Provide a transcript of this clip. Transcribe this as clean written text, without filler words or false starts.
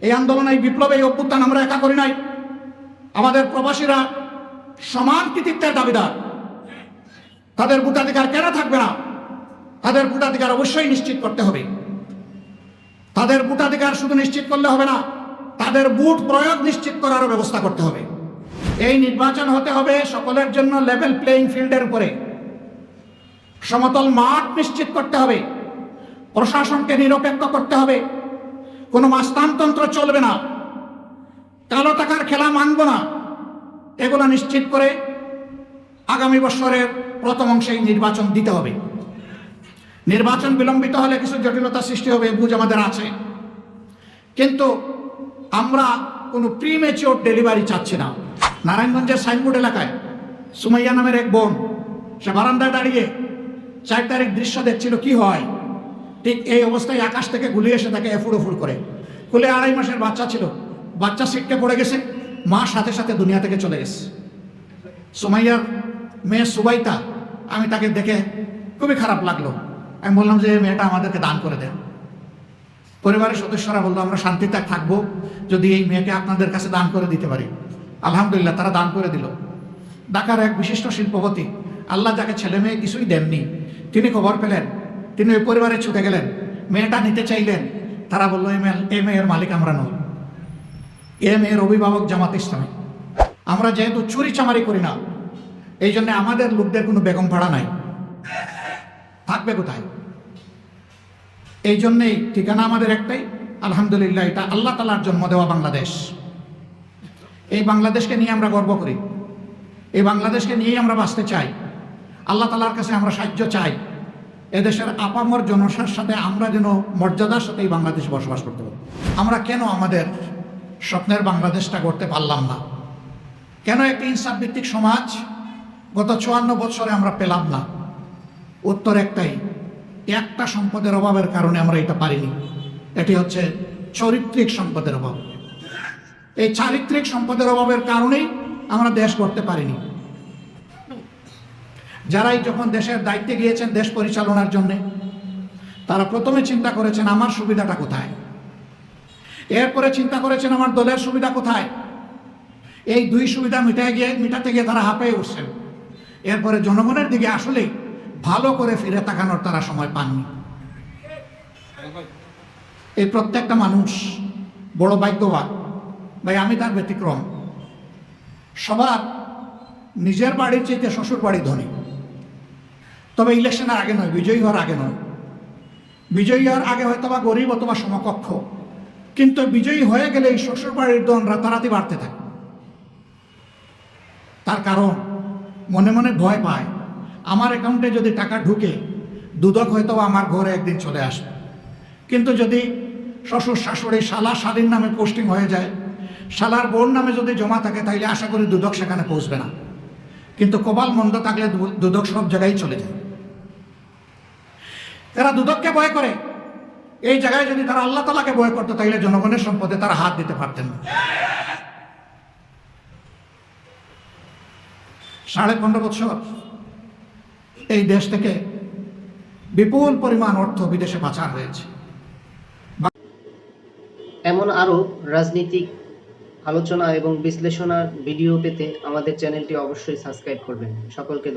এই আন্দোলন, এই বিপ্লব, এই অভ্যুত্থান আমরা একা করি নাই। আমাদের প্রবাসীরা সমান কৃতিত্বের দাবিদার। তাদের ভোটাধিকার কেন থাকবে না? তাদের ভোটাধিকার অবশ্যই নিশ্চিত করতে হবে। তাদের ভোটাধিকার শুধু নিশ্চিত করলে হবে না, তাদের ভোট প্রয়োগ নিশ্চিত করারও ব্যবস্থা করতে হবে। এই নির্বাচন হতে হবে সকলের জন্য লেভেল প্লেইং ফিল্ডের উপরে। সমতল মাঠ নিশ্চিত করতে হবে, প্রশাসনকে নিরপেক্ষ করতে হবে, কোনো মাস্তানতন্ত্র চলবে না, কালো টাকার খেলা মানব না। এগুলো নিশ্চিত করে আগামী বছরের প্রথম অংশে নির্বাচন দিতে হবে। নির্বাচন বিলম্বিত হলে কিছু জটিলতা সৃষ্টি হবে, বুঝ আমাদের আছে, কিন্তু আমরা কোনো প্রিমেচিওর ডেলিভারি চাচ্ছি না। নারায়ণগঞ্জের সাইনবোর্ড এলাকায় সুমাইয়া নামের এক বোন, সে বারান্দায় দাঁড়িয়ে 4 তারিখ দৃশ্য দেখছিল কি হয়। ঠিক এই অবস্থায় আকাশ থেকে গুলি এসে তাকে এফুড় করে, কোলে 2.5 মাসের বাচ্চা ছিল, বাচ্চা সিটকে পড়ে গেছে, মা সাথে সাথে দুনিয়া থেকে চলে গেছে। সুমাইয়ার মেয়ে সুবাইতা, আমি তাকে দেখে খুবই খারাপ লাগলো। আমি বললাম যে মেয়েটা আমাদেরকে দান করে দেন। পরিবারের সদস্যরা বললো আমরা শান্তিতে থাকবো যদি এই মেয়েকে আপনাদের কাছে দান করে দিতে পারি। আলহামদুলিল্লাহ, তারা দান করে দিল। ঢাকার এক বিশিষ্ট শিল্পপতি, আল্লাহ যাকে ছেলে মেয়ে কিছুই দেননি, তিনি খবর পেলেন, তিনি ওই পরিবারে ছুটে গেলেন, মেয়েটা নিতে চাইলেন। তারা বললো এই মেয়ের মালিক আমরা নই, এ মেয়ের অভিভাবক জামাত ইসলামী। আমরা যেহেতু চুরি চামারি করি না, এই জন্য আমাদের লোকদের কোনো বেগম ভাড়া নাই, থাকবে কোথায়? এই জন্যেই ঠিকানা আমাদের একটাই, আলহামদুলিল্লাহ, এটা আল্লাহ তাআলার জন্ম দেওয়া বাংলাদেশ। এই বাংলাদেশকে নিয়ে আমরা গর্ব করি, এই বাংলাদেশকে নিয়েই আমরা বাঁচতে চাই। আল্লাহ তাআলার কাছে আমরা সাহায্য চাই, এদেশের আপামর জনসার সাথে আমরা যেন মর্যাদার সাথে এই বাংলাদেশে বসবাস করতে পারি। আমরা কেন আমাদের স্বপ্নের বাংলাদেশটা গড়তে পারলাম না? কেন একটি ইনসাফ ভিত্তিক সমাজ গত 54 বছরে আমরা পেলাম না? উত্তর একটাই, একটা সম্পদের অভাবের কারণে আমরা এটা পারিনি। এটি হচ্ছে চারিত্রিক সম্পদের অভাব। এই চারিত্রিক সম্পদের অভাবের কারণেই আমরা দেশ গড়তে পারিনি। যারাই যখন দেশের দায়িত্বে গিয়েছেন দেশ পরিচালনার জন্যে, তারা প্রথমে চিন্তা করেছেন আমার সুবিধাটা কোথায়, এরপরে চিন্তা করেছেন আমার দলের সুবিধা কোথায়। এই 2 সুবিধা মিটাতে গিয়ে তারা হাঁপিয়ে উঠছেন। এরপরে জনগণের দিকে আসলেই ভালো করে ফিরে তাকানোর তারা সময় পাননি। এই প্রত্যেকটা মানুষ বড় ভাগ্যবান ভাই, আমি তার ব্যতিক্রম। সবার নিজের বাড়ির চাইতে শ্বশুর বাড়ি ধনী, তবে ইলেকশনের আগে নয়, বিজয়ী হওয়ার আগে নয়। বিজয়ী হওয়ার আগে হয়তো বা গরিব অথবা সমকক্ষ, কিন্তু বিজয়ী হয়ে গেলে এই শ্বশুর বাড়ির ধন রাতারাতি বাড়তে থাকে। তার কারণ মনে মনে ভয় পায়, আমার অ্যাকাউন্টে যদি টাকা ঢুকে দুদক হয়তো আমার ঘরে একদিন চলে আসবে। কিন্তু যদি শ্বশুর শাশুড়ি শালা শালীর নামে পোস্টিং হয়ে যায়, শালার বোন নামে যদি জমা থাকে, তাইলে আশা করি দুদক সেখানে পৌঁছবে না। কিন্তু কপাল মন্দ থাকলে দুদক সব জায়গায় চলে যায়। তারা দুদককে ভয় করে। এই জায়গায় যদি তারা আল্লাহ তাআলাকে ভয় করতো, তাইলে জনগণের সম্পদে তারা হাত দিতে পারতেন না। 15.5 বছর এই দেশ থেকে বিপুল পরিমাণ অর্থ বিদেশে পাচার হয়েছে। এমন আরও রাজনৈতিক আলোচনা এবং বিশ্লেষণার ভিডিও পেতে আমাদের চ্যানেলটি অবশ্যই সাবস্ক্রাইব করবেন। সকলকে